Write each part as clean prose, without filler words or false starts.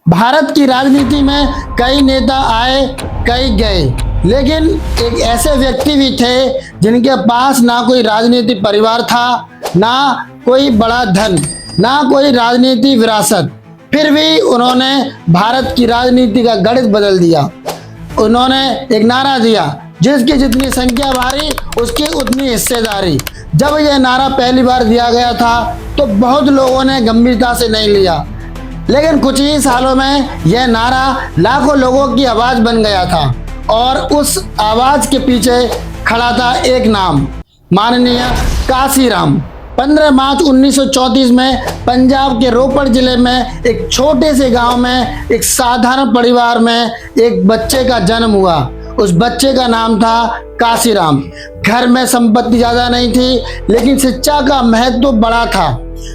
भारत की राजनीति में कई नेता आए, कई गए, लेकिन एक ऐसे व्यक्ति भी थे जिनके पास ना कोई राजनीतिक परिवार था, ना कोई बड़ा धन, ना कोई राजनीति विरासत। फिर भी उन्होंने भारत की राजनीति का गणित बदल दिया। उन्होंने एक नारा दिया, जिसकी जितनी संख्या भारी उसकी उतनी हिस्सेदारी। जब यह नारा पहली बार दिया गया था तो बहुत लोगों ने गंभीरता से नहीं लिया, लेकिन कुछ ही सालों में यह नारा लाखों लोगों की आवाज बन गया था और उस आवाज के पीछे खड़ा था एक नाम, माननीय काशीराम। 15 मार्च 1934 में पंजाब के रोपड़ जिले में एक छोटे से गांव में एक साधारण परिवार में एक बच्चे का जन्म हुआ। उस बच्चे का नाम था काशीराम। घर में संपत्ति ज्यादा नहीं थी, लेकिन शिक्षा का महत्व बड़ा था।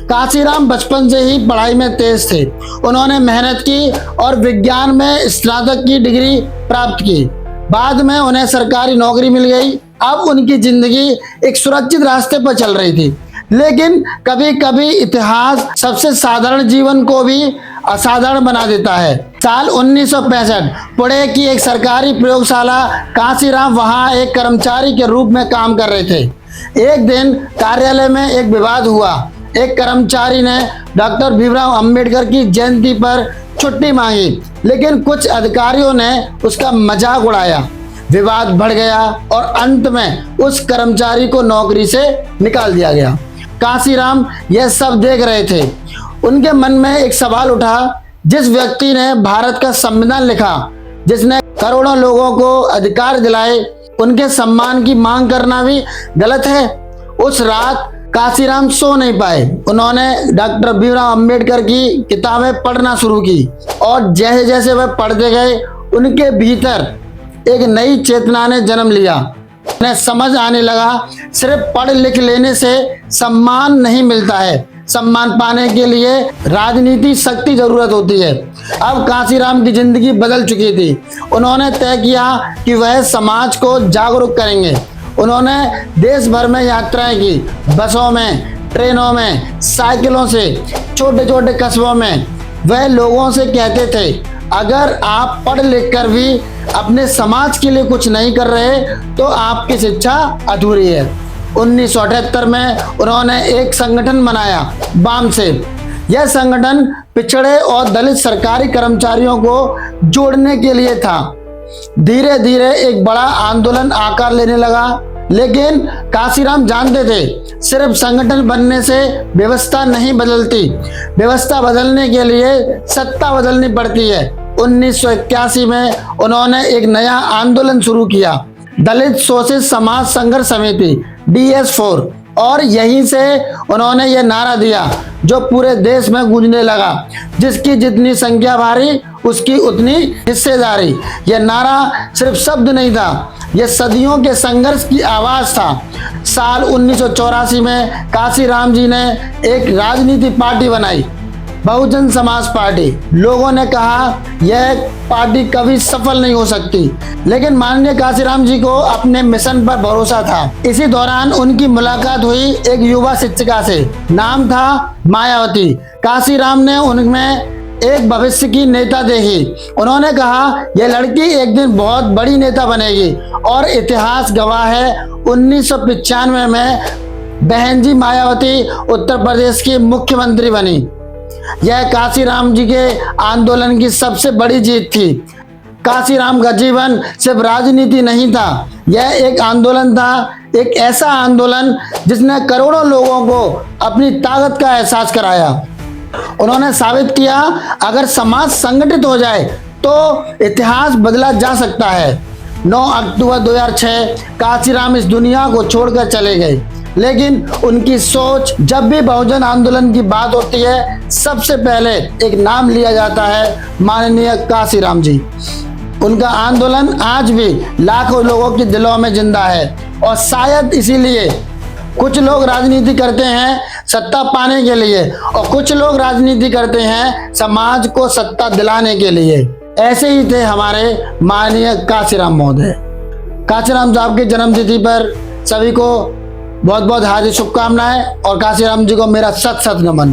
काशीराम बचपन से ही पढ़ाई में तेज थे। उन्होंने मेहनत की और विज्ञान में स्नातक की डिग्री प्राप्त की। बाद में उन्हें सरकारी नौकरी मिल गई। अब उनकी जिंदगी एक सुरक्षित रास्ते पर चल रही थी, लेकिन कभी कभी इतिहास सबसे साधारण जीवन को भी असाधारण बना देता है। साल 1965 पुणे की एक सरकारी प्रयोगशाला, काशीराम वहां एक कर्मचारी के रूप में काम कर रहे थे। एक दिन कार्यालय में एक विवाद हुआ। एक कर्मचारी ने डॉक्टर भीमराव अंबेडकर की जयंती पर छुट्टी मांगी, लेकिन कुछ अधिकारियों ने उसका मजाक उड़ाया। विवाद बढ़ गया और अंत में उस कर्मचारी को नौकरी से निकाल दिया गया। काशीराम यह सब देख रहे थे। उनके मन में एक सवाल उठा, जिस व्यक्ति ने भारत का संविधान लिखा, जिसने करोड़ों लोगों को अधिकार दिलाए, उनके सम्मान की मांग करना भी गलत है। उस रात काशीराम सो नहीं पाए। उन्होंने डॉक्टर भीमराव अंबेडकर की किताबें पढ़ना शुरू की और जैसे जैसे वह पढ़ते गए, उनके भीतर एक नई चेतना ने जन्म लिया। उन्हें समझ आने लगा, सिर्फ पढ़ लिख लेने से सम्मान नहीं मिलता है। सम्मान पाने के लिए राजनीति शक्ति जरूरत होती है। अब काशीराम की जिंदगी बदल चुकी थी। उन्होंने तय किया कि वह समाज को जागरूक करेंगे। उन्होंने देश भर में यात्राएं की, बसों में, ट्रेनों में, साइकिलों से, छोटे छोटे कस्बों में। वह लोगों से कहते थे, अगर आप पढ़ लिख कर भी अपने समाज के लिए कुछ नहीं कर रहे तो आपकी शिक्षा अधूरी है। 1978 में उन्होंने एक संगठन बनाया, वामसेब। यह संगठन पिछड़े और दलित सरकारी कर्मचारियों को जोड़ने के लिए था। धीरे धीरे एक बड़ा आंदोलन आकार लेने लगा, लेकिन काशीराम जानते थे, सिर्फ संगठन बनने से व्यवस्था नहीं बदलती। व्यवस्था बदलने के लिए सत्ता बदलनी पड़ती है। 1981 में उन्होंने एक नया आंदोलन शुरू किया, दलित शोषित समाज संघर्ष समिति DS4, और यहीं से उन्होंने यह नारा दिया जो पूरे देश में गूंजने लगा, जिसकी जितनी संख्या भारी उसकी उतनी हिस्सेदारी। यह नारा सिर्फ शब्द नहीं था, यह सदियों के संघर्ष की आवाज था। साल 1984 में काशीराम जी ने एक राजनीतिक पार्टी बनाई, बहुजन समाज पार्टी। लोगों ने कहा यह पार्टी कभी सफल नहीं हो सकती, लेकिन माननीय काशीराम जी को अपने मिशन पर भरोसा था। इसी दौरान उनकी मुलाकात हुई एक युवा शिक्षिका से, नाम था मायावती। काशीराम ने उनमें एक भविष्य की नेता देखी। उन्होंने कहा, यह लड़की एक दिन बहुत बड़ी नेता बनेगी, और इतिहास गवाह है 1995 में बहन जी मायावती उत्तर प्रदेश की मुख्यमंत्री बनी। यह काशीराम जी के आंदोलन की सबसे बड़ी जीत थी। काशीराम का जीवन सिर्फ राजनीति नहीं था, यह एक आंदोलन था, एक ऐसा आंदोलन जिसने करोड़ों लोगों को अपनी ताकत का एहसास कराया। उन्होंने साबित किया, अगर समाज संगठित हो जाए तो इतिहास बदला जा सकता है। 9 अक्टूबर 2006 काशीराम इस दुनिया को छोड़कर चले गए, लेकिन उनकी सोच, जब भी बहुजन आंदोलन की बात होती है, सबसे पहले एक नाम लिया जाता है, माननीय काशीराम जी। उनका आंदोलन आज भी लाखों लोगों के दिलों में जिंदा है, और शायद इसीलिए कुछ लोग राजनीति करते हैं सत्ता पाने के लिए, और कुछ लोग राजनीति करते हैं समाज को सत्ता दिलाने के लिए। ऐसे ही थे हमारे माननीय काशीराम महोदय। काशीराम साहब की जन्मतिथि पर सभी को बहुत बहुत हार्दिक शुभकामनाएं, और काशीराम जी को मेरा सत सत नमन।